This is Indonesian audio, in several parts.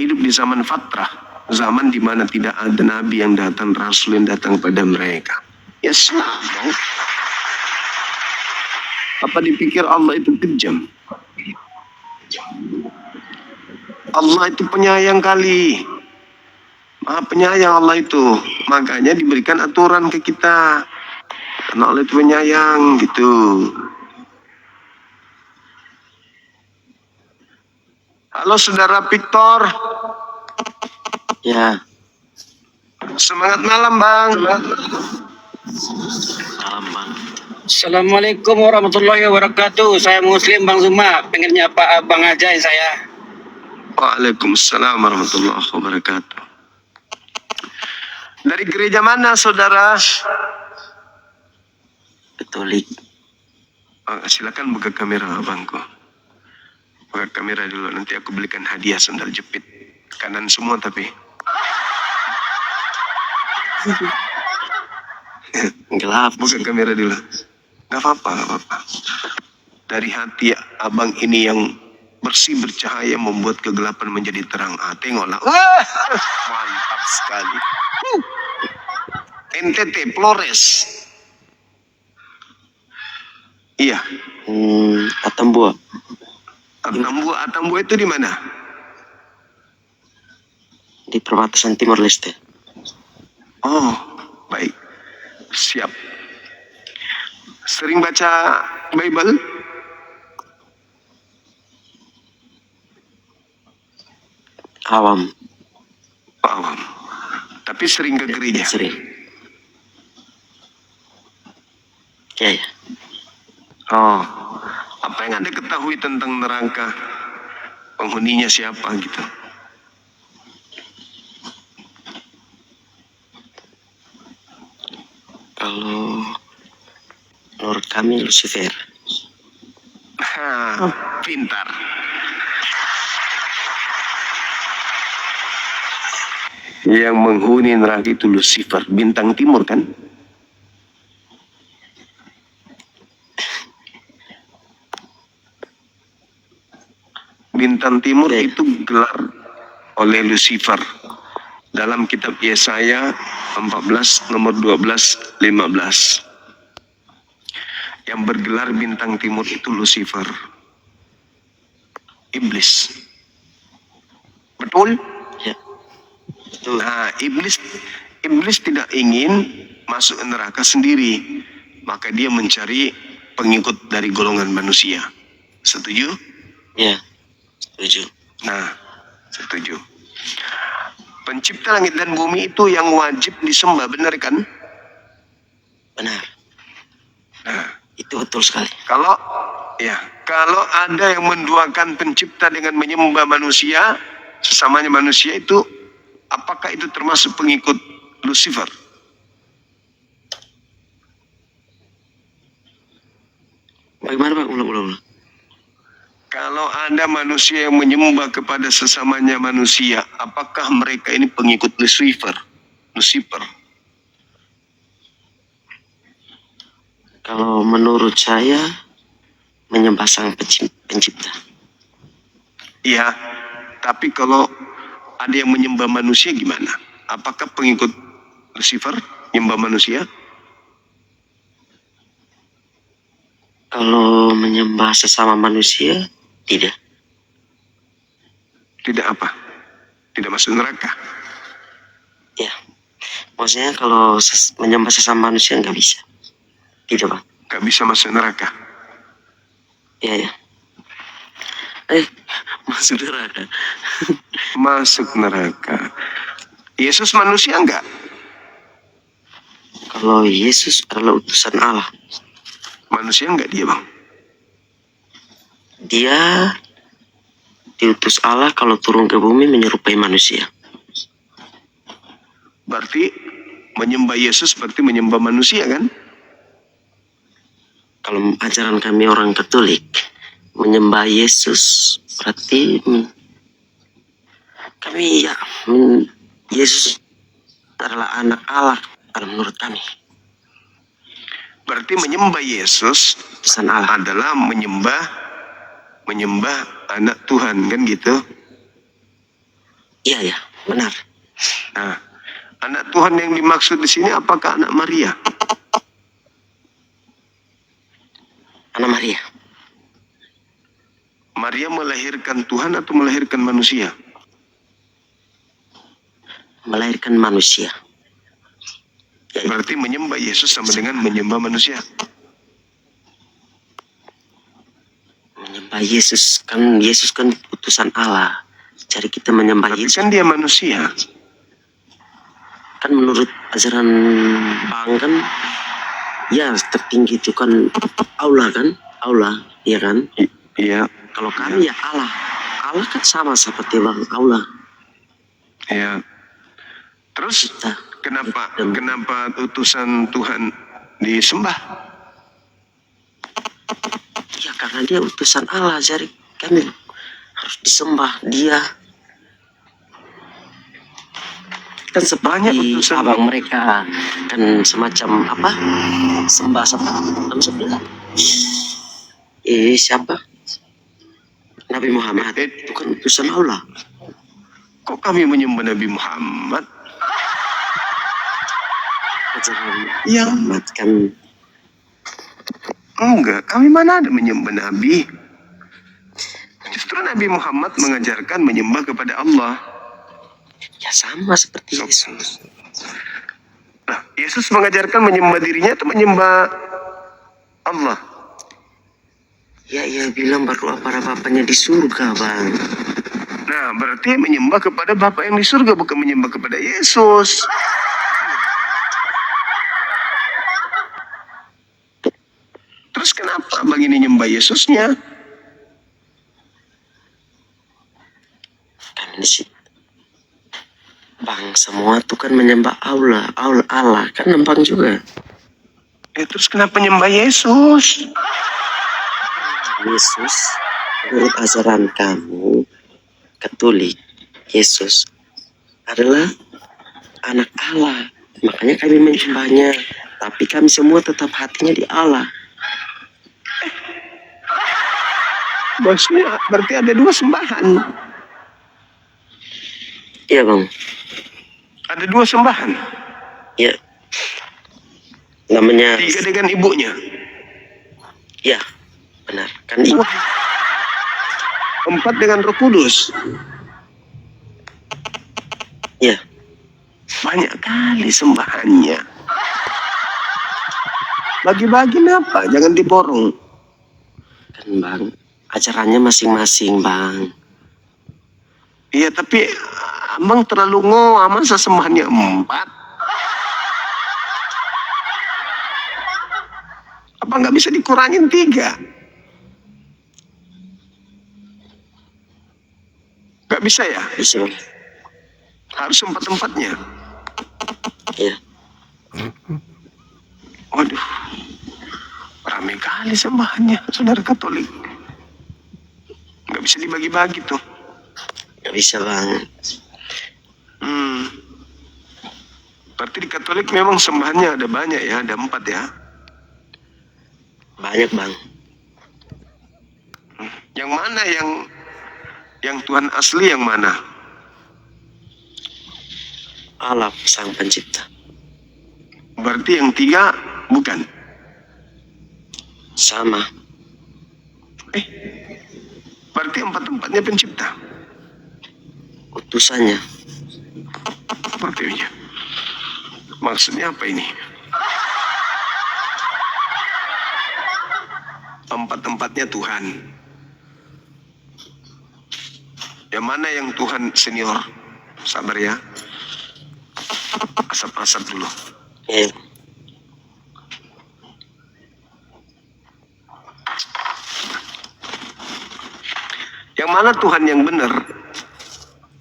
hidup di zaman fatrah, zaman di mana tidak ada nabi yang datang, rasul yang datang pada mereka. Ya salah dong. Apa dipikir Allah itu kejam? Allah itu penyayang kali. Maha penyayang Allah itu. Makanya diberikan aturan ke kita. Karena Allah itu penyayang gitu. Halo saudara Victor. Ya. Semangat malam bang. Malam bang. Assalamualaikum warahmatullahi wabarakatuh. Saya Muslim Bang Zuma. Pengen nyapa abang aja saya. Waalaikumsalam warahmatullahi wabarakatuh. Dari gereja mana saudara? Katolik. Silakan buka kamera abangku. Buka kamera dulu, nanti aku belikan hadiah sandal jepit. Kanan semua tapi. Gelap. Buka kamera dulu. Gak apa-apa. Dari hati abang ini yang bersih bercahaya membuat kegelapan menjadi terang. Tengoklah. Wah, mantap sekali. NTT Flores. Iya. Atambua. Atambua itu di mana? Di perbatasan Timor Leste. Oh, baik. Siap. Sering baca Bible? Awam. Awam. Tapi sering ke gereja? Sering. Ya. Oh, apa yang Anda ketahui tentang neraka? Penghuninya siapa gitu? Kalau menurut kami Lucifer. Pintar. Yang menghuni neraka itu Lucifer, bintang timur kan? Bintang timur itu gelar oleh Lucifer. Dalam kitab Yesaya 14 nomor 12-15. Yang bergelar bintang timur itu Lucifer. Iblis. Betul? Ya. Nah, iblis tidak ingin masuk neraka sendiri. Maka dia mencari pengikut dari golongan manusia. Setuju? Ya. Setuju. Nah, setuju. Pencipta langit dan bumi itu yang wajib disembah, benar kan? Benar. Nah, itu betul sekali. Kalau ada yang menduakan pencipta dengan menyembah manusia, sesamanya manusia itu, apakah itu termasuk pengikut Lucifer? Bagaimana Pak? Ulang. Kalau ada manusia yang menyembah kepada sesamanya manusia, apakah mereka ini pengikut Lucifer? Kalau menurut saya menyembah sang pencipta. Iya, tapi kalau ada yang menyembah manusia gimana? Apakah pengikut Lucifer menyembah manusia? Kalau menyembah sesama manusia, tidak. Tidak apa? Tidak masuk neraka? Ya, maksudnya kalau menyembah sesama manusia nggak bisa. Tidak Pak. Nggak bisa masuk neraka? Ya. Masuk neraka. Masuk neraka. Yesus manusia enggak? Kalau Yesus adalah utusan Allah. Manusia enggak dia bang? Dia diutus Allah kalau turun ke bumi menyerupai manusia. Berarti menyembah Yesus berarti menyembah manusia kan? Kalau ajaran kami orang Katolik, menyembah Yesus berarti kami Yesus adalah anak Allah kalau menurut kami. Berarti menyembah Yesus adalah menyembah anak Tuhan kan gitu? Iya ya, benar. Nah, anak Tuhan yang dimaksud di sini apakah anak Maria? Anak Maria. Maria melahirkan Tuhan atau melahirkan manusia? Melahirkan manusia. Ya, Berarti menyembah Yesus sama dengan menyembah manusia. menyembah Yesus kan utusan Allah. Jadi kita menyembah Tapi Yesus. kan dia manusia. Kan menurut ajaran Bang kan, ya tertinggi itu kan Allah kan, Allah, ya kan. Iya, Kalau kami ya Allah, Allah kan sama seperti Bang Allah. iya. Terus Kita kenapa utusan Tuhan disembah? ya karena dia utusan Allah, jadi kami harus disembah dia. Kan Banyak seperti utusan. abang mereka kan semacam apa, sembah nama sebelah siapa, Nabi Muhammad itu kan utusan Allah. Kok kami menyembah Nabi Muhammad? Ajaran Yang Muhammad kan enggak, kami mana ada menyembah Nabi. Justru Nabi Muhammad mengajarkan menyembah kepada Allah. ya sama seperti Yesus. Nah, Yesus mengajarkan menyembah dirinya atau menyembah Allah? Ya ia bilang berdoa para bapaknya di surga, Bang. Nah, berarti menyembah kepada Bapa yang di surga, bukan menyembah kepada Yesus. Terus kenapa abang ini nyembah Yesusnya? Kan di situ Bang, semua tuh kan menyembah Allah kan nembang juga. Terus kenapa nyembah Yesus? Yesus, menurut ajaran kamu Katolik, Yesus adalah anak Allah. Makanya kami menyembahnya. Tapi kami semua tetap hatinya di Allah. Maksudnya berarti ada dua sembahan. Iya, Bang. Ada dua sembahan. Ya. Namanya, Tiga dengan ibunya. ya, benar. Kan ibu. Wah. Empat dengan Roh Kudus. Ya, Banyak kali sembahannya. Bagi-bagi apa? Jangan diborong. kan Bang. Ajarannya masing-masing, Bang. Iya, tapi abang terlalu ngoa, masa sembahannya empat? Apa nggak bisa dikurangin tiga? Nggak bisa ya? Bisa, Bang. Harus empat-empatnya. Ya. Waduh, ramai kali sembahannya, saudara Katolik. Nggak bisa dibagi-bagi tuh. Gak bisa, Bang. Berarti di Katolik memang sembahannya ada banyak ya, ada empat ya. Banyak, Bang. Yang mana yang Tuhan asli yang mana? Allah sang pencipta. Berarti yang tiga bukan. Sama. Berarti empat-empatnya pencipta. Utusannya. Sepertinya. Maksudnya apa ini? Empat-empatnya Tuhan. Yang mana yang Tuhan senior? Sabar ya. Asap-asap dulu. Ya. Yang mana Tuhan yang benar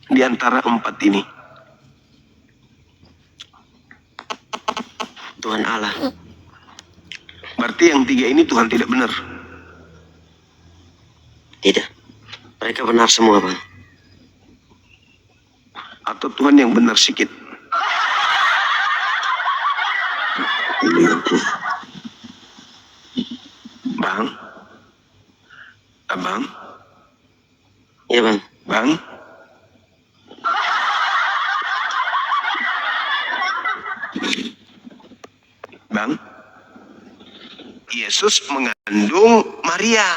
di antara empat ini? Tuhan Allah. Berarti yang tiga ini Tuhan tidak benar. Tidak. Mereka benar semua, Bang. Atau Tuhan yang benar sikit. Bang? Abang? Iya, Bang. Bang? Yesus mengandung Maria.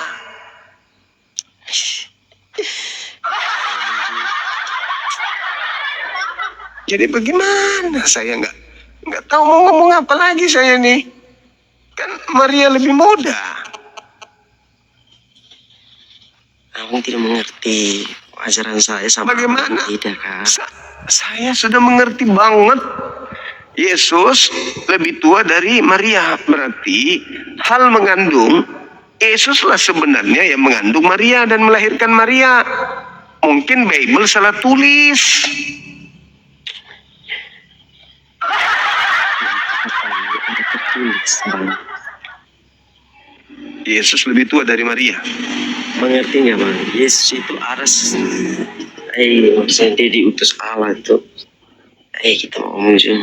Jadi bagaimana? Saya nggak tahu mau ngomong apa lagi saya nih. Kan Maria lebih muda. Abang tidak mengerti ajaran saya sama Bagaimana? abang tidak, Kak. Saya sudah mengerti banget. Yesus lebih tua dari Maria. Berarti hal mengandung, Yesuslah sebenarnya yang mengandung Maria dan melahirkan Maria. Mungkin Bible salah tulis. Ada tertulis, Bang. Yesus lebih tua dari Maria. Mengerti nggak, Bang? Yesus itu aras. Maksudnya dia diutus Allah itu. Kita mau ngomong Jun.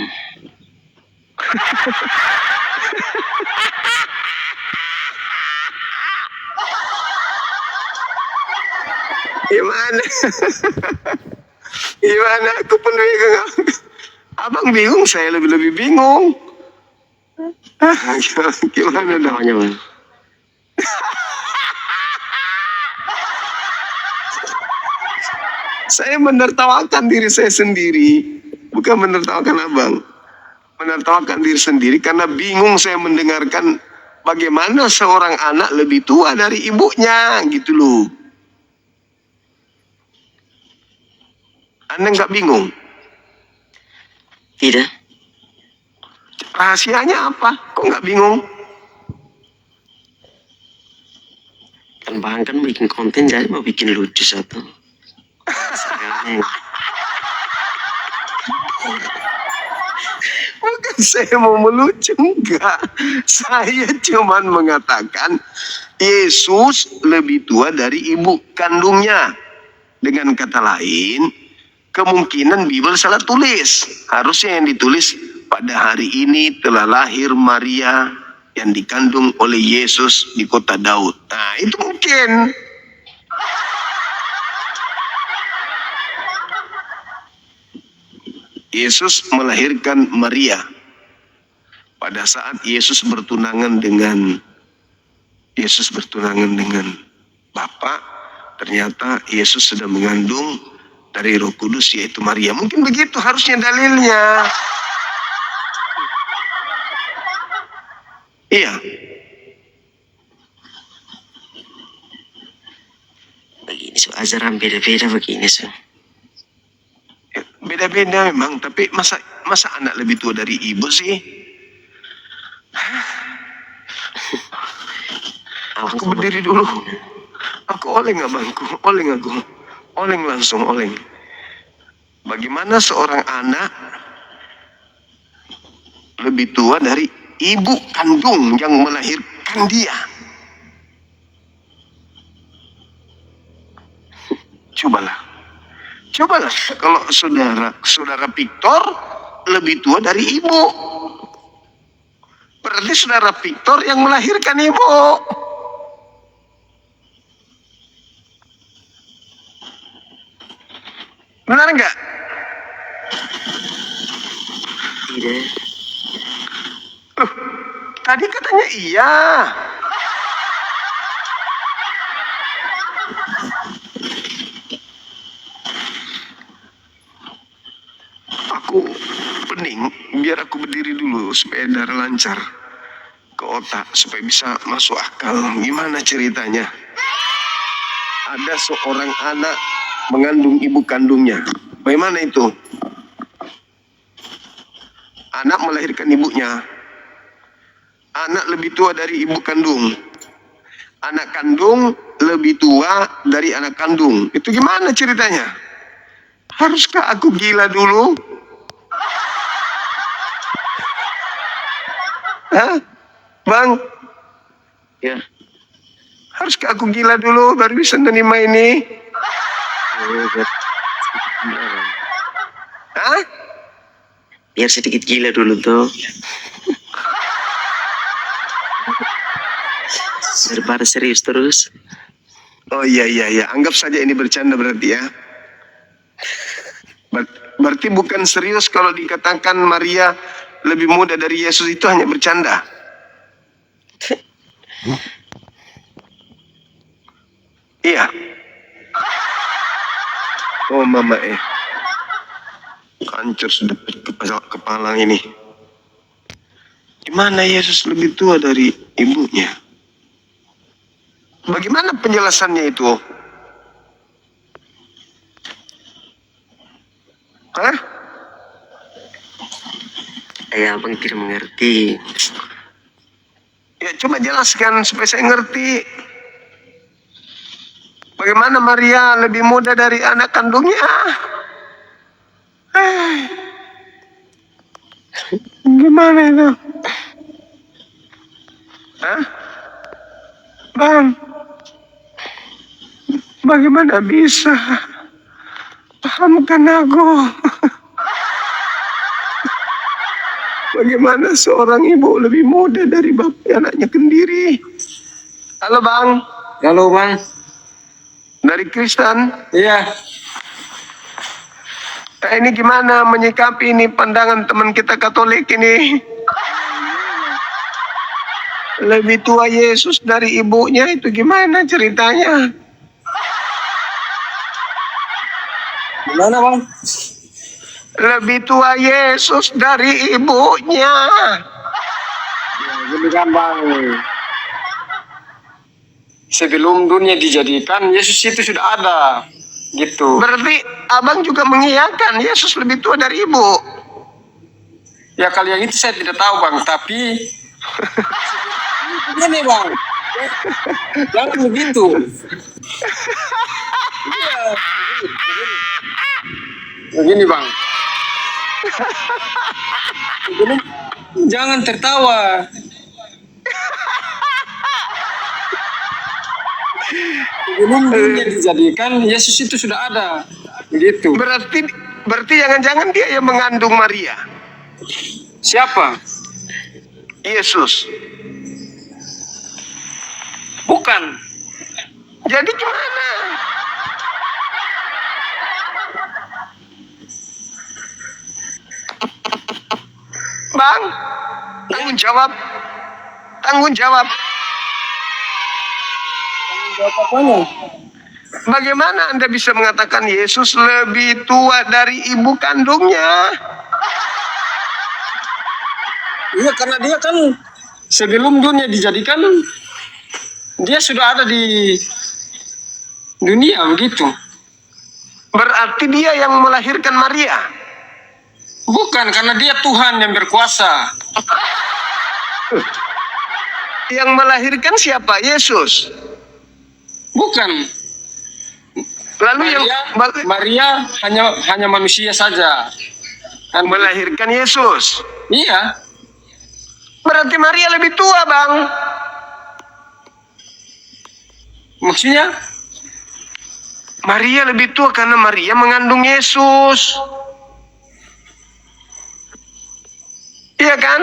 Gimana? Gimana? Aku pun bingung. Abang bingung, saya lebih bingung. Gimana dong? Namanya, Bang? Saya menertawakan diri saya sendiri, bukan menertawakan abang. Menertawakan diri sendiri karena bingung saya mendengarkan bagaimana seorang anak lebih tua dari ibunya, gitu loh. Anda nggak bingung? Tidak. Rahasianya apa? Kok nggak bingung? Kan Bang kan bikin konten jadi mau bikin lucu satu. Sekarang Bukan saya mau melucu, enggak. Saya cuman mengatakan Yesus lebih tua dari ibu kandungnya. Dengan kata lain, kemungkinan Bible salah tulis. Harusnya yang ditulis pada hari ini telah lahir Maria yang dikandung oleh Yesus di kota Daud. Nah, itu mungkin. Yesus melahirkan Maria pada saat Yesus bertunangan dengan Bapa. Ternyata Yesus sudah mengandung dari Roh Kudus yaitu Maria. Mungkin begitu harusnya dalilnya. Iya. begini, ajaran beda-beda begini, Ya, beda-beda memang, tapi masa anak lebih tua dari ibu sih? Aku berdiri dulu. Aku oleng abangku, oleng aku. Oleng langsung, oleng. Bagaimana seorang anak lebih tua dari ibu kandung yang melahirkan dia? Cobalah kalau saudara Victor lebih tua dari ibu. Berarti saudara Victor yang melahirkan ibu. Benar nggak? Tidak. Tadi katanya iya. Aku pening, biar aku berdiri dulu supaya darah lancar ke otak, supaya bisa masuk akal. Gimana ceritanya? Ada seorang anak mengandung ibu kandungnya. Bagaimana itu? Anak melahirkan ibunya. Anak lebih tua dari ibu kandung. Anak kandung lebih tua dari anak kandung. Itu gimana ceritanya? Haruskah aku gila dulu? Hah? Bang? Ya. Haruskah aku gila dulu baru bisa menerima ini? Hah? Biar sedikit gila dulu tuh. Daripada serius terus. Oh iya. Anggap saja ini bercanda berarti ya. Berarti bukan serius kalau dikatakan Maria lebih muda dari Yesus, itu hanya bercanda. Iya. Oh mama hancur sudah kepala ini. Gimana Yesus lebih tua dari ibunya? Bagaimana penjelasannya itu? Hah? Ya, abang tidak mengerti. Ya coba jelaskan supaya saya ngerti. Bagaimana Maria lebih muda dari anak kandungnya? Gimana itu? Hah? Bang, bagaimana bisa? Pahamkan aku. Bagaimana seorang ibu lebih muda dari bapak anaknya sendiri? Halo Bang, Halo bang. dari Kristen. Iya. Nah, ini gimana menyikapi ini pandangan teman kita Katolik ini? Lebih tua Yesus dari ibunya, itu gimana ceritanya? Gimana bang? Lebih tua Yesus dari ibunya. Ya, gini kan bang. Sebelum dunia dijadikan, Yesus itu sudah ada. Gitu. Berarti abang juga mengiyakan Yesus lebih tua dari ibu. Ya kalau yang itu saya tidak tahu bang, tapi ini bang, jangan begitu. Iya, begini bang. Begini, jangan tertawa. Sebelum dunia dijadikan, Yesus itu sudah ada. Begitu. Berarti jangan-jangan dia yang mengandung Maria. Siapa? Yesus. Bukan. Jadi gimana? Bang, tanggung jawab. Tanggung jawab. Apanya? Bagaimana Anda bisa mengatakan Yesus lebih tua dari ibu kandungnya? Iya, karena dia kan sebelum dunia dijadikan, dia sudah ada di dunia, begitu. Berarti dia yang melahirkan Maria. Bukan, karena dia Tuhan yang berkuasa. Yang melahirkan siapa? Yesus. Bukan. Lalu Maria hanya manusia saja. Kan melahirkan Yesus. iya. Berarti Maria lebih tua, Bang. Maksudnya? Maria lebih tua karena Maria mengandung Yesus. Iya kan?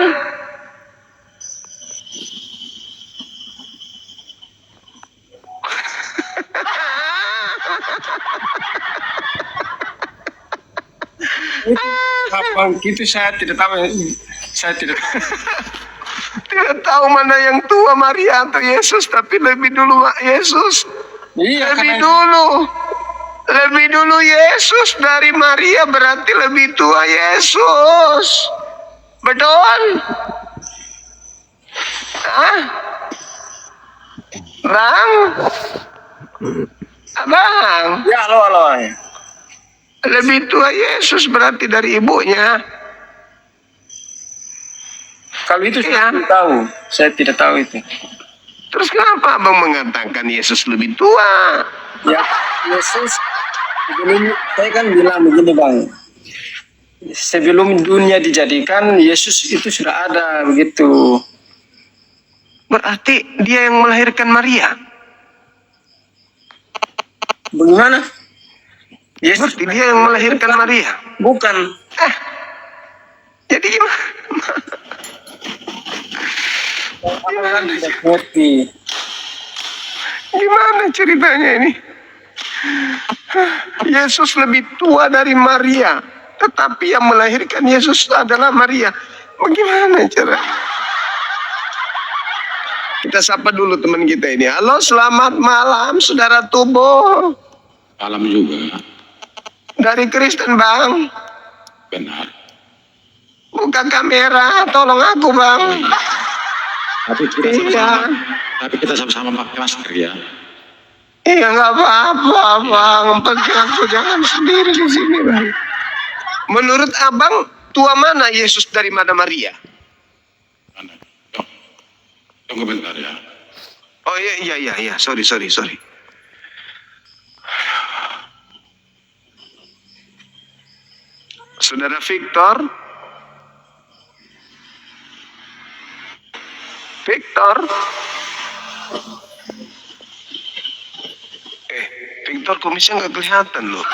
Apa gitu saya tidak tahu. Saya tidak tahu. Tidak tahu mana yang tua Maria atau Yesus, tapi lebih dulu Yesus. Iya, Lebih dulu Yesus dari Maria, berarti lebih tua Yesus. Betul? Hah? Bang? Abang? Ya, halo. Lebih tua Yesus berarti dari ibunya. Kalau itu Iya. saya tidak tahu. Saya tidak tahu itu. Terus kenapa abang mengatakan Yesus lebih tua? Ya, Yesus sebelum saya kan bilang begini bang. Sebelum dunia dijadikan, Yesus itu sudah ada, begitu. Berarti dia yang melahirkan Maria. Bagaimana? Yesus Berarti dia yang melahirkan Maria. bukan. Jadi gimana? Ngerti. Gimana ceritanya ini? Yesus lebih tua dari Maria, tetapi yang melahirkan Yesus adalah Maria. Bagaimana caranya? Kita sapa dulu teman kita ini. Halo, selamat malam, saudara tubuh. Malam juga, Dari Kristen, Bang. benar. Buka kamera, tolong aku, Bang. Tapi kita Iya. sama-sama pakai masker ya. Iya, nggak apa-apa, Bang. Penting aku jangan sendiri di sini, Bang. Menurut Abang, tua mana Yesus dari mana Maria? Mana? Tunggu bentar ya. Oh iya. Sorry. Saudara Victor. Victor kumisnya nggak kelihatan loh.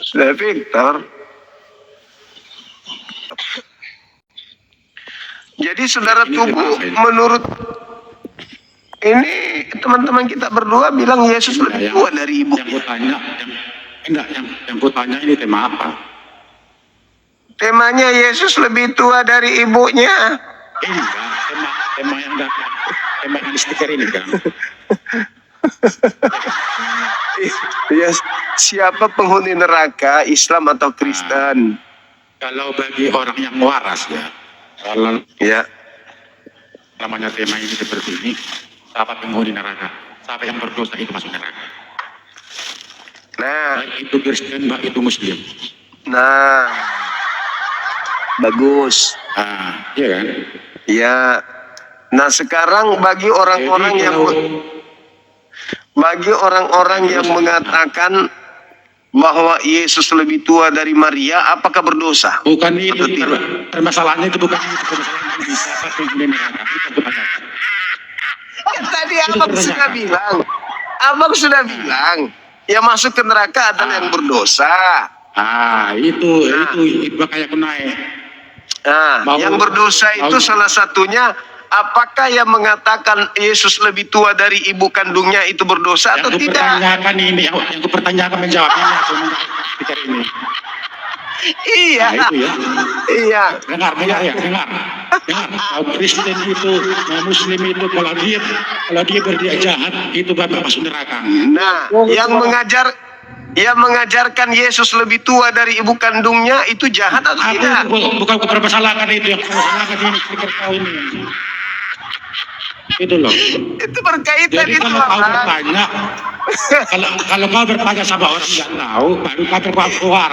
Saudara Victor. Jadi saudara Ini tubuh kenapa ini? menurut ini teman-teman kita berdua bilang Yesus lebih tua dari ibu. Yang gue tanya ini tema apa? Temanya Yesus lebih tua dari ibunya. Enggak, tema yang datang, tema yang di stiker ini kan. Yes. Siapa penghuni neraka, Islam atau Kristen? Kalau bagi orang yang waras ya, kalau Ya. namanya tema ini seperti ini, siapa penghuni neraka, siapa yang berdosa itu masuk neraka. Nah, Baik itu Kristen, baik itu Muslim. bagus. Iya kan? Ya. Nah, sekarang bagi orang-orang Jadi yang kalau- bagi orang-orang yang mengatakan bahwa Yesus lebih tua dari Maria, apakah berdosa? Bukan itu, Atau tidak? permasalahannya itu bukan itu, permasalahannya di siapa penghuni neraka, itu yang kutanyakan. Kan tadi Abang sudah bilang. Abang sudah bilang, yang masuk ke neraka adalah yang berdosa. Itu makanya aku naik. Nah, Mau- yang berdosa itu mau- salah satunya, apakah yang mengatakan Yesus lebih tua dari ibu kandungnya itu berdosa atau Yang tidak? kupertanyakan ini, yang kupertanyakan menjawabnya aku pikir ini. Iya. Nah, itu ya. Iya. Dengar. Kalau Kristen itu, Muslim itu kalau dia berbuat jahat itu bapak masuk neraka. Nah, yang mengajarkan Yesus lebih tua dari ibu kandungnya itu jahat atau Aku tidak? bukan permasalahan itu, yang permasalahan ini pikir kau ini. Itu loh. Itu berkaitan Jadi itu, kalau kau Abang. bertanya, kalau kau bertanya sama orang yang tahu, baru kau keluar.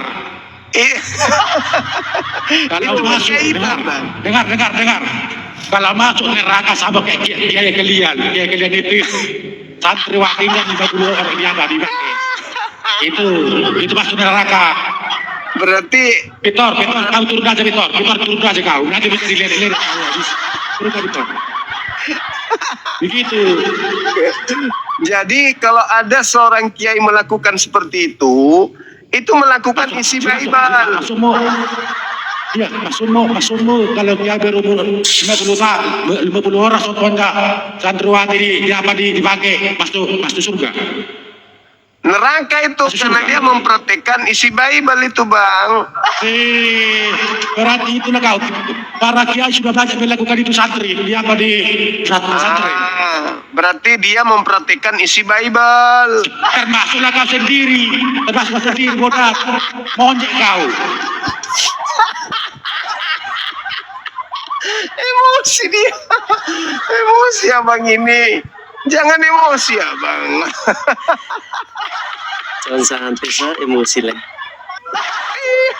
Iya. Kalau Itu masuk, berkaitan, Bang. dengar. Kalau masuk neraka sama kayak dia kalian itu santriwatinya 50 orang yang nggak dipakai. Itu masuk neraka. Berarti Pitor, kau turun aja Pitor kau. Nanti bisa dilihat kau habis. Turun aja Pitor. Begitu. jadi kalau ada seorang kiai melakukan seperti itu melakukan isi Bible. Masukmu kalau dia berumur 50 orang contohnya santriwati dia apa dipakai masuk surga. Neraka itu karena dia mempraktekkan isi Bible itu, Bang. Berarti itulah kau. Para kiai sudah banyak melakukan itu santri. Dia apa di santri? Berarti dia mempraktekkan isi Bible. Termasuklah kau sendiri. Bodoh. Monyet kau. Emosi dia. Emosi Abang ini. Jangan emosi, Abang. Jangan santai sa emosi lah.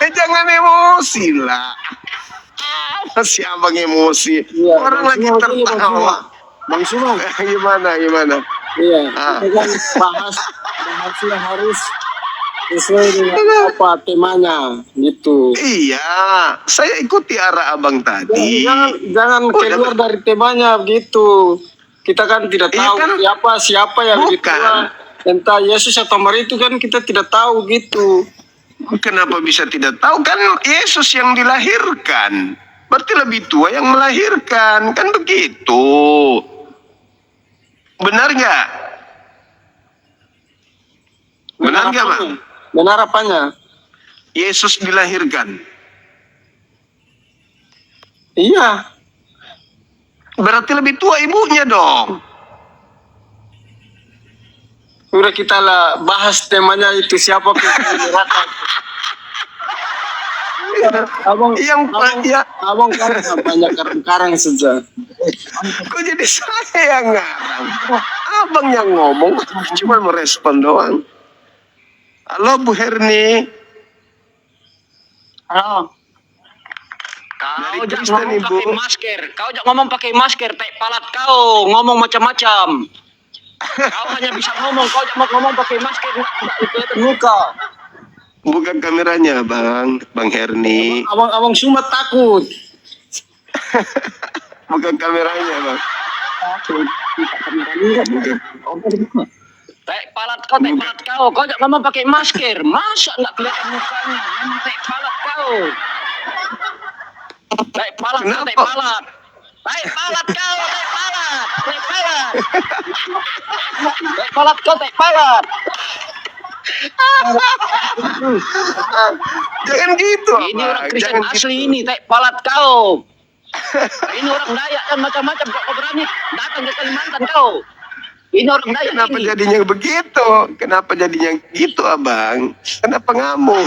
Jangan emosi lah. Masih Abang emosi. Iya, Orang Bang lagi Sumong, ini, Bang tertawa. Bang Sumong, Gimana? iya, Ah. kita kan bahasnya harus sesuai dengan apa temanya, gitu. Iya, saya ikuti arah Abang tadi. Jangan Oh, keluar dari temanya begitu. Kita kan tidak Iya tahu kan? siapa yang Bukan. gitu. Entah Yesus atau Maria itu kan kita tidak tahu gitu. Kenapa bisa tidak tahu? Kan Yesus yang dilahirkan. Berarti lebih tua yang melahirkan. Kan begitu. Benar nggak? Benar nggak, Bang? Benar apanya? Yesus dilahirkan. Iya. Berarti lebih tua ibunya dong. Udah kita lah bahas temanya itu siapa penghuni neraka. Abang, Yang ya, abang kan banyak karang-karang saja. kok jadi saya yang ngarang? Abang yang ngomong, cuma merespon doang. Halo Bu Herni. Halo. Dari Kau jangan Kristen, ngomong Ibu. pakai masker. Kau jangan ngomong pakai masker. Tai palat kau ngomong macam-macam. Kau hanya bisa ngomong. Kau jangan ngomong pakai masker. Nggak kelihatan muka. Buka kameranya Bang Herni. Abang Suma takut. Buka kameranya Bang. Buka. Tai palat kau. Kau jangan ngomong pakai masker. Masa nggak kelihatan mukanya? Memang tai palat kau. Tai palat kau, tai Kenapa? palat. Tai palat kau, tai palat. Tai palat. Tai palat kau, tai palat. Jangan gitu, Ini Abang. orang Kristen Jangan asli gitu. ini, tai palat kau. Ini orang Dayak dan macam-macam. Kau berani datang ke Kalimantan kau. Ini orang Dayak Kenapa ini. jadinya begitu? Kenapa jadinya gitu, Abang? Kenapa ngamuk?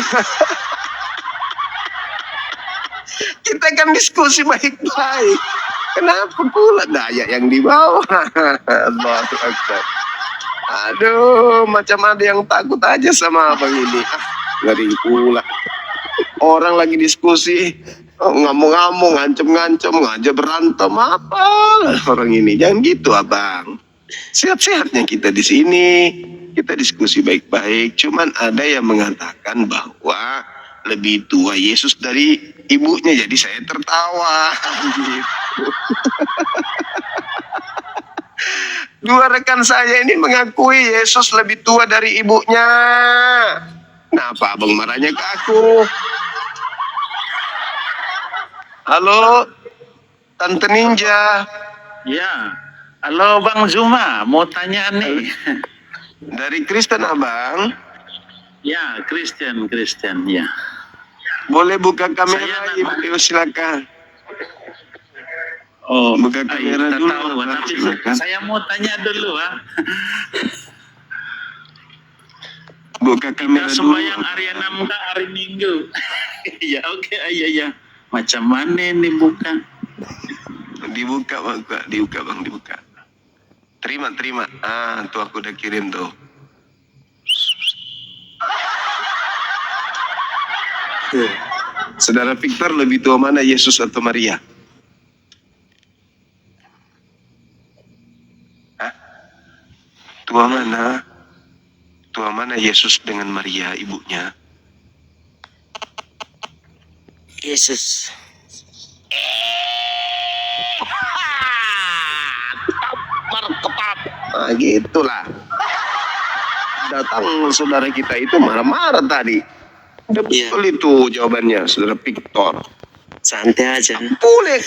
Kita kan diskusi baik-baik. Kenapa pula Dayak yang dibawa? Allahu Akbar. Aduh, macam ada yang takut aja sama abang ini. Ngeri pula. Orang lagi diskusi, ngamuk-ngamuk, ngancem-ngancem, ngajak berantem apa orang ini. Jangan gitu, abang. Sehat-sehatnya kita di sini, kita diskusi baik-baik. Cuman ada yang mengatakan bahwa lebih tua Yesus dari ibunya, jadi saya tertawa. Gitu. Dua rekan saya ini mengakui Yesus lebih tua dari ibunya. Kenapa abang marahnya ke aku? Halo, Tante Ninja. Ya, halo Bang Zuma, mau tanya nih. Dari Kristen abang. Ya, Kristen, ya. Boleh buka kamera, Saya Ibu, silakan. Oh, Buka kamera tak dulu, tahu, Bang, tapi silakan. saya mau tanya dulu, Buka kamera Kita dulu. sembahyang hari 6 ke hari Minggu. Ya, oke, iya. Macam mana ini buka? Dibuka bang, dibuka. Terima. Tuh aku udah kirim tuh. Saudara Victor, lebih tua mana, Yesus atau Maria? Hah? Tua mana? Tua mana Yesus dengan Maria, ibunya? Yesus. Gitulah. Datang saudara kita itu marah-marah tadi. Udah Iya. betul itu jawabannya, saudara Victor. Santai aja. Boleh.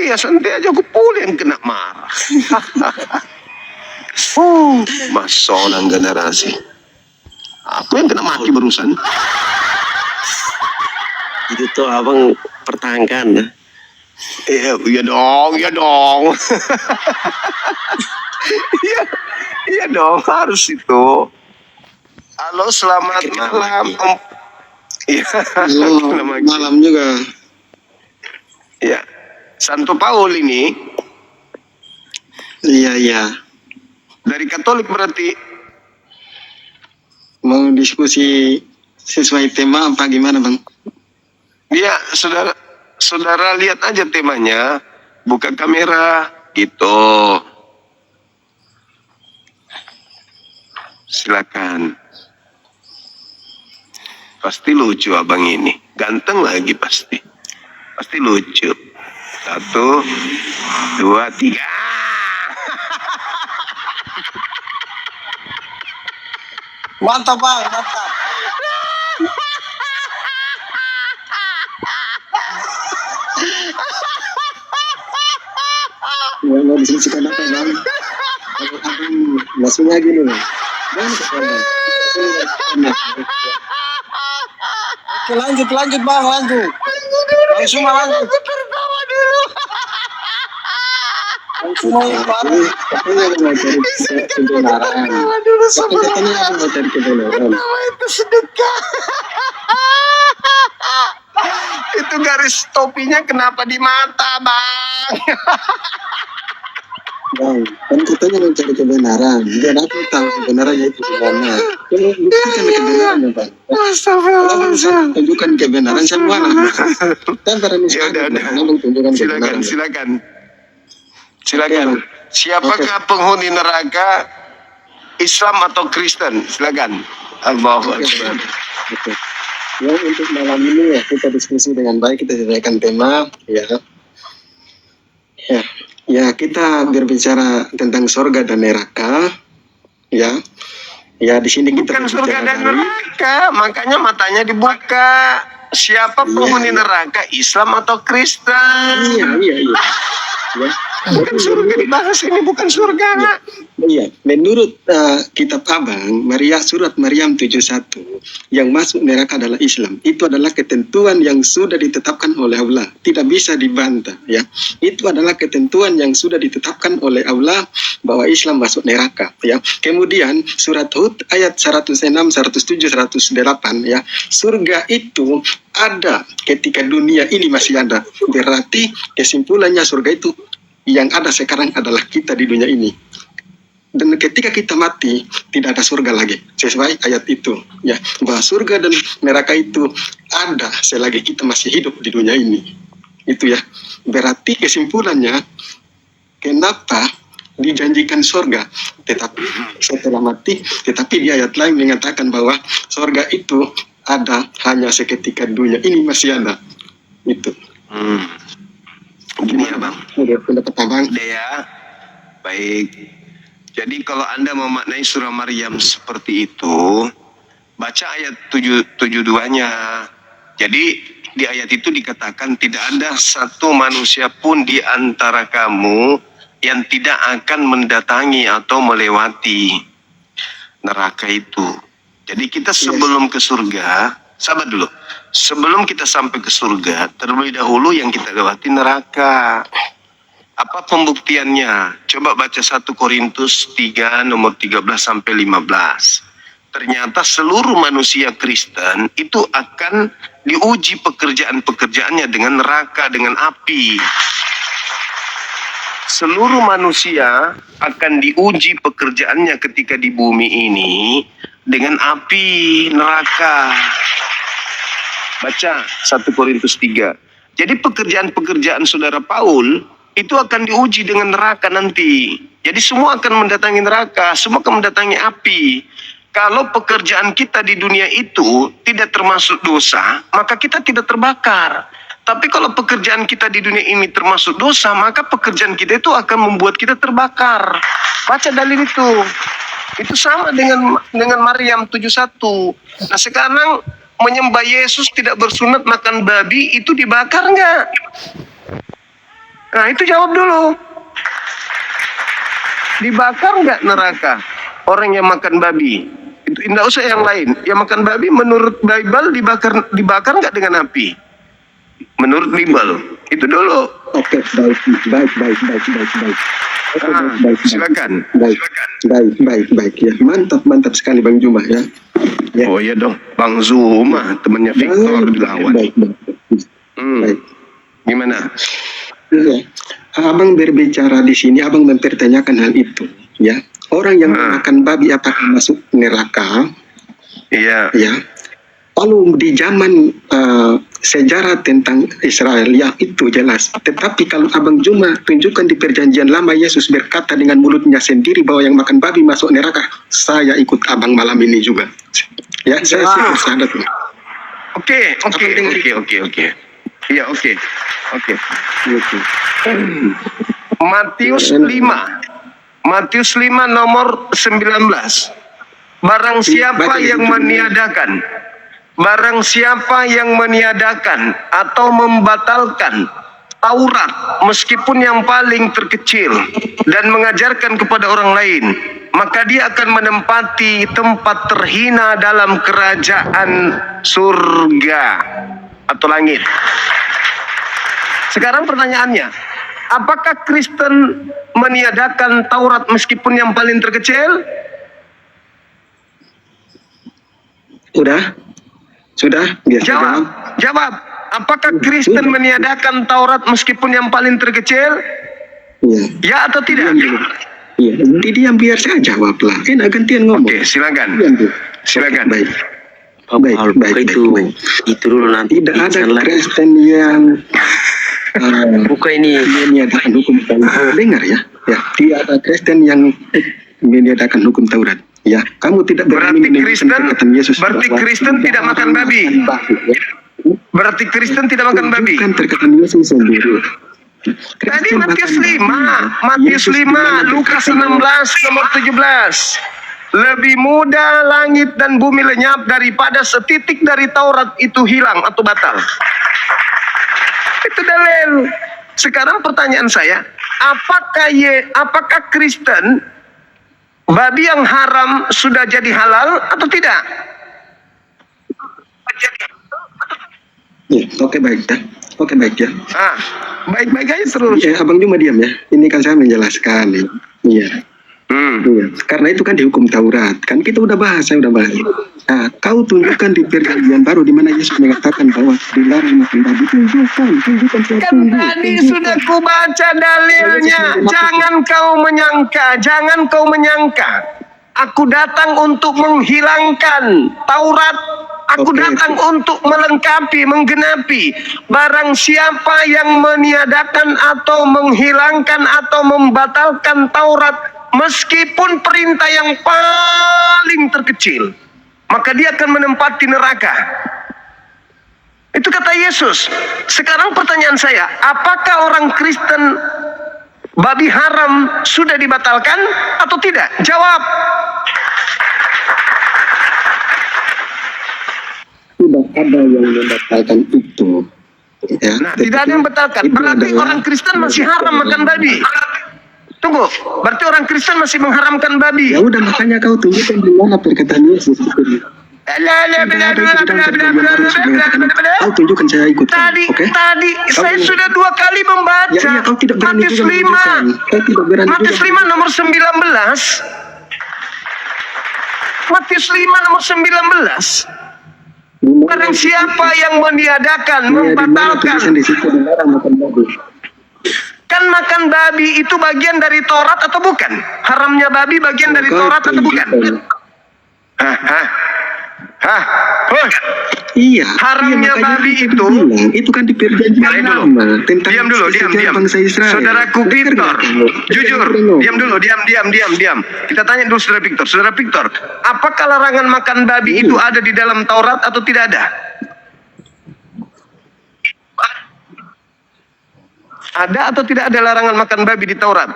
Ya santai aja, aku boleh yang kena marah. Masonan generasi. Aku yang kena maki barusan. Itu tuh abang pertahankan. Iya dong. Iya dong, harus itu. Halo, selamat malam. Iya, selamat Malam juga. Iya. Santo Paul ini Iya. dari Katolik berarti. Mau diskusi sesuai tema apa gimana bang? Dia saudara lihat aja temanya, buka kamera gitu. Silakan. Pasti lucu abang ini, ganteng lagi pasti lucu. 1, 2, 3. Mantap bang, mantap. Mau diskusikan apa bang? Langsung aja nih bang. Oke lanjut bang, lanjut. Langsung lanjut. Katanya mau cari kebenaran. Katanya mau cari kebenaran. Itu sedekah. Itu garis topinya kenapa di mata, Bang? Bang, kan katanya mencari kebenaran. Biar aku tahu kebenarannya itu di mana. Kalau buktikan kebenarannya, Bang. Astagfirullahaladzim. Tunjukkan kebenaran semua lah. Kan para Ya udah, udah. Abang tunjukkan Silakan, kebenaran. silakan. Silakan. Oke, Bang. Siapakah penghuni neraka? Islam atau Kristen? Silakan. Allahu Oke, Akbar. oke. Ya, untuk malam ini ya kita diskusi dengan baik, kita sesuaikan tema ya. Ya, kita berbicara tentang surga dan neraka. Ya. Ya, di sini kita Bukan surga berbicara dan dari- neraka, makanya matanya dibuka. Siapa penghuni Iya. neraka? Islam atau Kristen? Iya. Ya. Bukan surga dibahas ini, bukan surga. Iya, menurut kitab Abang, surat Maryam 71, yang masuk neraka adalah Islam. Itu adalah ketentuan yang sudah ditetapkan oleh Allah, tidak bisa dibantah. Ya, itu adalah ketentuan yang sudah ditetapkan oleh Allah bahwa Islam masuk neraka. Ya, kemudian surat Hud ayat 106, 107, 108. Ya, surga itu ada ketika dunia ini masih ada. Berarti kesimpulannya surga itu yang ada sekarang adalah kita di dunia ini. Dan ketika kita mati, tidak ada surga lagi. Sesuai ayat itu. Ya, bahwa surga dan neraka itu ada selagi kita masih hidup di dunia ini. Itu ya. Berarti kesimpulannya, kenapa dijanjikan surga, tetapi setelah mati, tetapi di ayat lain mengatakan bahwa surga itu ada hanya seketika dunia ini masih ada. Itu. Gini ya, Bang. Udah pendapat Abang. Dea, baik. Jadi kalau Anda memaknai surah Maryam seperti itu, baca ayat 72-nya. Jadi di ayat itu dikatakan tidak ada satu manusia pun di antara kamu yang tidak akan mendatangi atau melewati neraka itu. Jadi kita sebelum ke surga, sabar dulu. Sebelum kita sampai ke surga, terlebih dahulu yang kita lewati neraka. Apa pembuktiannya? Coba baca 1 Korintus 3 nomor 13 sampai 15. Ternyata seluruh manusia Kristen itu akan diuji pekerjaan-pekerjaannya dengan neraka, dengan api. Seluruh manusia akan diuji pekerjaannya ketika di bumi ini dengan api neraka. Baca 1 Korintus 3. Jadi pekerjaan-pekerjaan saudara Paul itu akan diuji dengan neraka nanti. Jadi semua akan mendatangi neraka, semua akan mendatangi api. Kalau pekerjaan kita di dunia itu tidak termasuk dosa, maka kita tidak terbakar. Tapi kalau pekerjaan kita di dunia ini termasuk dosa, maka pekerjaan kita itu akan membuat kita terbakar. Baca dalil itu. Itu sama dengan Maryam 71. Nah sekarang menyembah Yesus tidak bersunat makan babi itu dibakar nggak? Nah itu jawab dulu. Dibakar nggak neraka orang yang makan babi? Itu tidak usah yang lain. Yang makan babi menurut Bible dibakar nggak dengan api? Menurut Bible itu dulu. Oke, baik. Oke, baik. Silakan. Baik ya. Mantap sekali Bang Juma ya. Ya. Oh iya dong, Bang Zuma temannya Victor dilawan. Baik. Baik. Gimana? Ya. Abang berbicara di sini, abang mempertanyakan hal itu, ya. Orang yang makan babi apakah masuk neraka? Iya. Ya. Kalau di zaman sejarah tentang Israel, ya itu jelas. Tetapi kalau Abang Juma tunjukkan di Perjanjian Lama Yesus berkata dengan mulutnya sendiri bahwa yang makan babi masuk neraka, saya ikut Abang malam ini juga. Ya, saya ikut sahabat. Oke. Iya, oke. Matius 5 nomor 19. Barang siapa yang meniadakan atau membatalkan Taurat meskipun yang paling terkecil dan mengajarkan kepada orang lain, maka dia akan menempati tempat terhina dalam kerajaan surga atau langit. Sekarang pertanyaannya, apakah Kristen meniadakan Taurat meskipun yang paling terkecil? Sudah, biasa Jawab, jawab. Apakah Kristen meniadakan Taurat meskipun yang paling terkecil? Iya. Ya atau tidak? Iya, diam biar saya jawab lah. Enak gantian ngomong. Oke, silakan. Diam, Bu. Silakan. Baik. Baik, Baik. itu dulu nanti Tidak ada bicara lagi. Kristen yang Buka ini. meniadakan hukum Taurat. Dengar ya. Ya, tidak ada Kristen yang meniadakan hukum Taurat. Ya, kamu tidak berani Berarti menunjukkan Kristen, perkataan Yesus berarti bahwa Kristen tidak makan babi. ya. Berarti Kristen tidak makan babi. Tunjukkan perkataan Yesus sendiri. Tadi Kristen Matius makan 5, babi. Matius Yesus 5, dimana Lukas berkata 16, nomor 17. Lebih mudah langit dan bumi lenyap daripada setitik dari Taurat itu hilang atau batal. Itu dalil. Sekarang pertanyaan saya, apakah Kristen babi yang haram sudah jadi halal atau tidak? Ya, oke baik ya. Oke baik ya. Ah, baik-baik aja terus. Abang cuma diam ya. Ini kan saya menjelaskan. Iya. Iya. Karena itu kan dihukum Taurat. Kan kita udah bahas, saya udah bahas. Nah, kau tunjukkan di perjanjian baru di mana Yesus mengatakan bahwa dilarang makan babi. Tunjukkan. Kan tadi sudah ku baca dalilnya. Jangan kau menyangka. Aku datang untuk menghilangkan Taurat. Aku Oke. datang untuk melengkapi, menggenapi. Barang siapa yang meniadakan atau menghilangkan atau membatalkan Taurat, meskipun perintah yang paling terkecil, maka dia akan menempati neraka. Itu kata Yesus. Sekarang pertanyaan saya, apakah orang Kristen babi haram sudah dibatalkan atau tidak? Jawab. Tidak ada yang membatalkan itu. Ya, Nah, tidak ada yang membatalkan. itu Berarti adalah- orang Kristen masih haram makan babi. Tunggu, berarti orang Kristen masih mengharamkan babi. Ya udah, makanya kau tunjukkan di mana perkataan Yesus itu. Kau tunjukkan, saya ikut. Tadi Oke? saya sudah 2 kali membaca. Ya, kau tidak berani Matius juga 5. menunjukkan. Kau tidak berani Matius juga 5 nomor 19. Matius 5 nomor 19. Barang siapa yang meniadakan, Iya, di mana membatalkan. tulisan di situ dilarang makan babi? Kan makan babi itu bagian dari Taurat atau bukan? Haramnya babi bagian dari Kau Taurat atau bukan? tunjukkan. Hah? Oh, Iya. Haramnya makanya babi kita itu- bilang, itu kan di perjanjian Diam dulu. lama tentang Diam dulu, diam. sejarah bangsa Israel. Saudaraku Dengar Victor, nggak kamu? jujur, Dengar. diam dulu, diam. Kita tanya dulu saudara Victor. Saudara Victor, apakah larangan makan babi itu ada di dalam Taurat atau tidak ada? Ada atau tidak ada larangan makan babi di Taurat?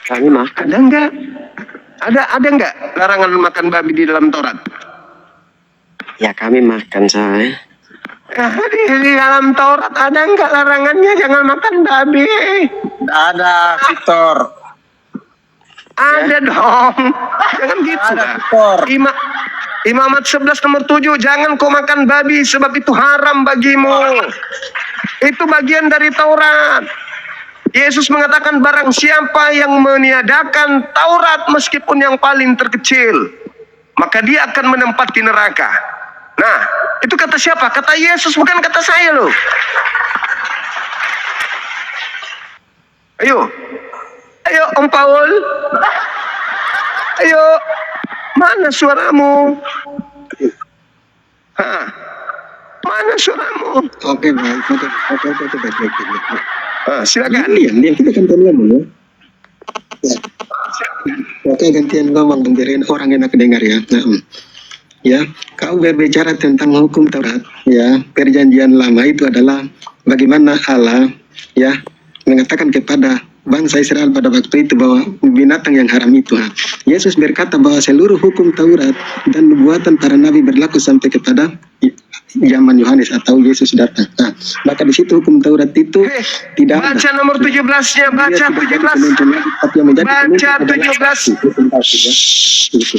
Kami makan. Ada enggak? Ada enggak larangan makan babi di dalam Taurat? Ya kami makan saya. Di dalam Taurat ada enggak larangannya jangan makan babi? Ada Victor. Ada dong. Jangan gitu. Ada, lah. Victor. Imamat 11 nomor 7, jangan kau makan babi sebab itu haram bagimu. Itu bagian dari Taurat. Yesus mengatakan barang siapa yang meniadakan Taurat meskipun yang paling terkecil, maka dia akan menempati neraka. Nah, itu kata siapa? Kata Yesus, bukan kata saya loh. Ayo Om Paul. Ayo, mana suaramu? Mana suaramu? Oke, baik. Oke, baik. Silakan. Diam, kita gantian ngomong ya. Ya. Oke, gantian ngomong, biarin orang enak dengar ya. Nah, ya, kau berbicara tentang hukum Taurat, ya, perjanjian lama itu adalah bagaimana Allah, ya, mengatakan kepada bangsa Israel pada waktu itu bahwa binatang yang haram itu. Yesus berkata bahwa seluruh hukum Taurat dan nubuatan para nabi berlaku sampai kepada zaman Yohanes atau Yesus datang. Nah, maka di situ hukum Taurat itu tidak ada. Baca nomor 17-nya, baca Dia tidak jadi 17. pemimpin lagi, tapi yang menjadi Baca pemimpin adalah 17. hukum Taurat, ya. Gitu.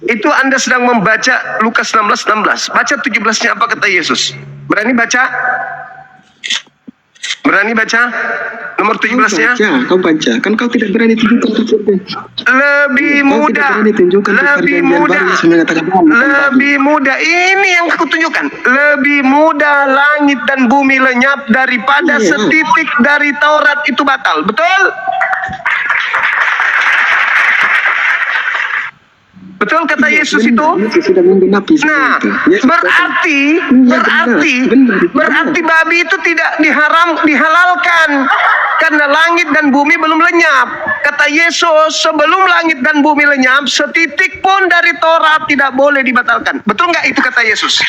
Itu Anda sedang membaca Lukas 16:16. Baca 17-nya apa kata Yesus? Berani baca? Berani baca nomor 17-nya? Kau baca. Kan kau tidak berani tunjukkan tafsirnya. Lebih Kau mudah. tidak berani tunjukkan di Lebih perjanjian mudah. baru yang mengatakan Lebih mudah. Ini yang aku tunjukkan. Lebih mudah langit dan bumi lenyap daripada Iya. setitik dari Taurat itu batal. Betul? Betul kata Yesus itu? Yesus sudah menggenapi Nah, semua itu. Yesus berarti benar. babi itu tidak dihalalkan karena langit dan bumi belum lenyap. Kata Yesus, sebelum langit dan bumi lenyap, setitik pun dari Taurat tidak boleh dibatalkan. Betul nggak itu kata Yesus?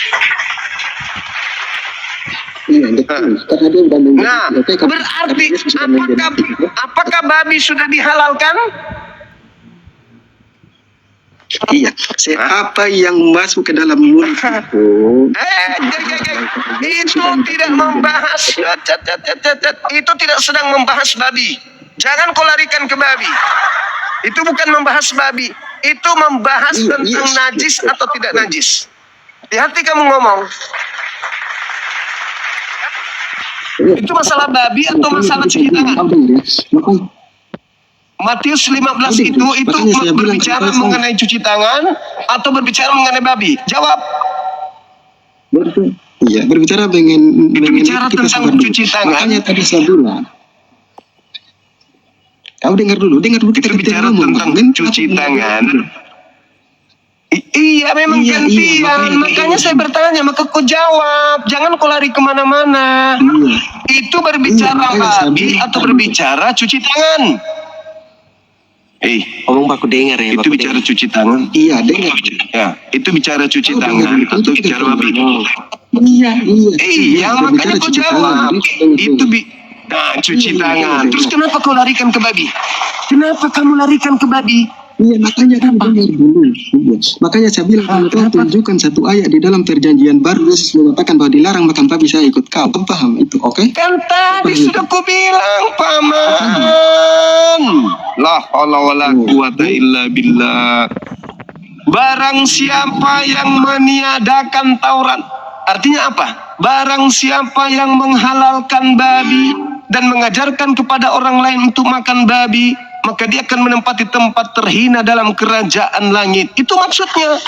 Iya, betul. Karena dia sudah menggenapi. Nah, berarti Yesus sudah menggenapi. apakah babi sudah dihalalkan? Iya, siapa yang masuk ke dalam mulut itu? Itu tidak membahas, itu tidak sedang membahas babi. Jangan kau larikan ke babi. Itu bukan membahas babi. Itu membahas tentang najis atau tidak najis. Hati-hati kamu ngomong. Itu masalah babi atau masalah cuci tangan? Matius 15 itu berbicara mengenai cuci tangan atau berbicara mengenai babi? Jawab. Iya, berbicara Berbicara tentang cuci tangan. Makanya tadi saya bilang. Kau dengar dulu kita Berbicara tentang cuci tangan. Iya, memang Iya, gantian. Makanya saya bertanya, maka kau jawab. Jangan kau lari kemana-mana. Iya. Itu berbicara Iya, makanya saya babi bilang atau tadi. berbicara cuci tangan? Ngomong Pak, aku dengar ya. Itu Pak, bicara cuci tangan. Iya, dengar. Ya, itu bicara cuci Oh, tangan dengar. atau Itu bicara kita babi? dengar. Iya. Iya, makanya kau cuci jawab. tangan. Itu cuci Iya, tangan. iya, Terus iya. kenapa kau larikan ke babi? Kenapa kamu larikan ke babi? Iya, makanya kan dengar dulu. Iya. Makanya saya bilang kalau kau tunjukkan satu ayat di dalam perjanjian baru Yesus mengatakan bahwa dilarang makan babi, saya ikut kau. Kau paham itu, oke? Kan tadi sudah ku bilang, Paman. La haula wala quwata illa billah. Barang siapa yang meniadakan Taurat, artinya apa? Barang siapa yang menghalalkan babi dan mengajarkan kepada orang lain untuk makan babi, maka dia akan menempati tempat terhina dalam kerajaan langit. Itu maksudnya.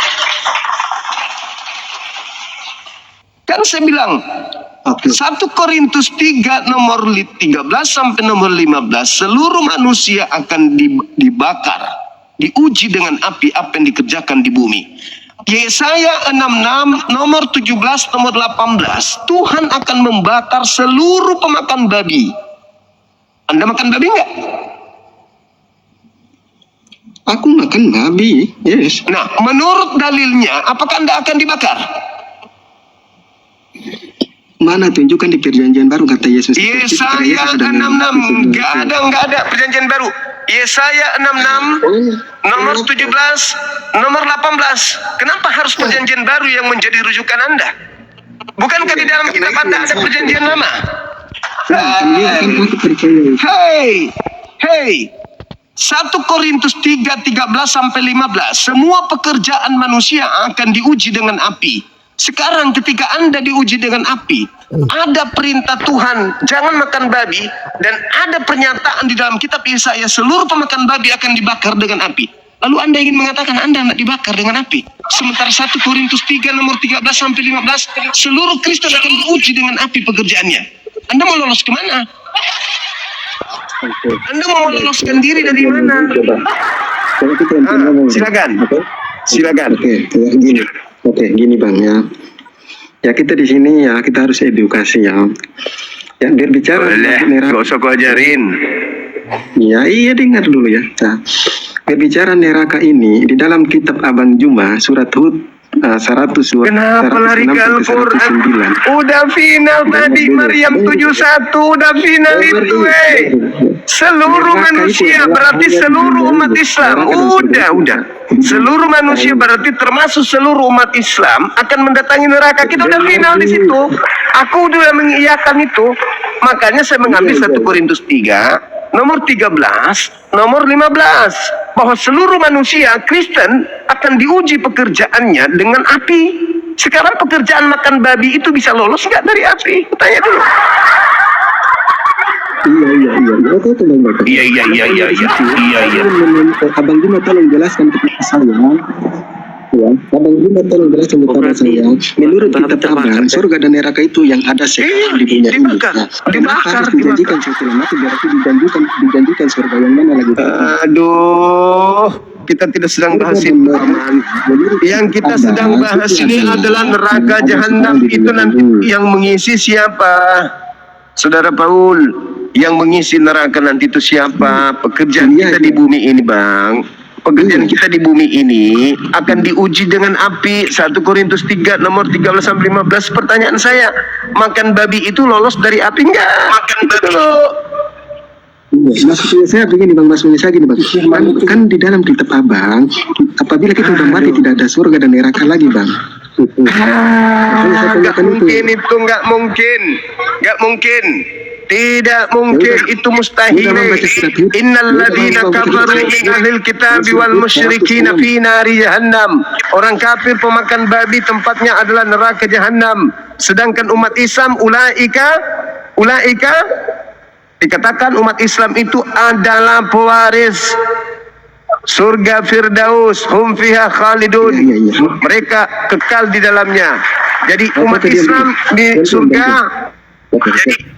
Kan saya bilang, Oke. 1 Korintus 3 nomor 13 sampai nomor 15, seluruh manusia akan dibakar, diuji dengan api apa yang dikerjakan di bumi. Yesaya 66 nomor 17 nomor 18, Tuhan akan membakar seluruh pemakan babi. Anda makan babi enggak? Aku makan babi, yes. Nah, menurut dalilnya, apakah Anda akan dibakar? Mana tunjukkan di perjanjian baru kata Yesus. Yesaya 66, enggak ada perjanjian baru. Yesaya 66 nomor 17 nomor 18. Kenapa harus perjanjian baru yang menjadi rujukan Anda? Bukankah di dalam kitab Anda ada perjanjian lama? Hey, 1 Korintus 3, 13 sampai 15. Semua pekerjaan manusia akan diuji dengan api. Sekarang ketika Anda diuji dengan api, ada perintah Tuhan, jangan makan babi, dan ada pernyataan di dalam kitab Yesaya, seluruh pemakan babi akan dibakar dengan api. Lalu Anda ingin mengatakan Anda tidak dibakar dengan api. Sementara 1 Korintus 3 nomor 13 sampai 15, seluruh Kristen akan diuji dengan api pekerjaannya. Anda mau lolos kemana? Anda mau meloloskan diri dari mana? Silakan. Oke, gini Bang ya. Ya kita di sini ya kita harus edukasi ya. Ya berbicara Gak usah kau ajarin. Ya iya dengar dulu ya. Nah, berbicara neraka ini di dalam kitab Abang Juma surat Hud 102. Kenapa lari ke Al-Quran? Udah final tadi Maryam 71, udah final itu Seluruh manusia berarti seluruh umat Islam. Udah. Seluruh manusia berarti termasuk seluruh umat Islam akan mendatangi neraka. Kita udah final di situ. Aku udah mengiyakan itu. Makanya saya mengambil 1 Korintus 3 nomor 13, nomor 15, bahwa seluruh manusia Kristen akan diuji pekerjaannya dengan api. Sekarang pekerjaan makan babi itu bisa lolos nggak dari api? Tanya dulu. Oke, itu Bang Bapak. Iya. Abang Juma tolong jelaskan kepada saya. Ya, Abang Juma tolong jelaskan kepada saya. Menurut Bapak kitab terbakar, Abang, kan? surga dan neraka itu yang ada sekarang di dunia ini. dibakar. Nah, kenapa Dibakar, harus dijanjikan setelah mati berarti dijanjikan surga yang mana lagi? Aduh, kita tidak sedang bahas itu, Paman. Yang kita sedang bahas ini adalah neraka jahanam. Itu nanti yang mengisi siapa? Saudara Paul, yang mengisi neraka nanti itu siapa? Pekerjaan kita di bumi ini, Bang. Pekerjaan kita di bumi ini akan diuji dengan api. 1 Korintus 3 nomor 13 sampai 15. Pertanyaan saya, makan babi itu lolos dari api enggak? Makan babi dulu. Maksudnya saya begini Bang, maksudnya saya gini Bang. Kan di dalam kitab Abang, apabila kita sudah mati tidak ada surga dan neraka lagi Bang. Nggak mungkin itu, nggak mungkin. Tidak mungkin, itu mustahil. Innal ladzina kafaru min ahlil kitabi wal musyrikin fi nari jahannam. Orang kafir pemakan babi tempatnya adalah neraka jahannam. Sedangkan umat Islam ulaika dikatakan umat Islam itu adalah pewaris surga Firdaus, hum fiha khalidun. Mereka kekal di dalamnya. Jadi umat Islam di surga. Jadi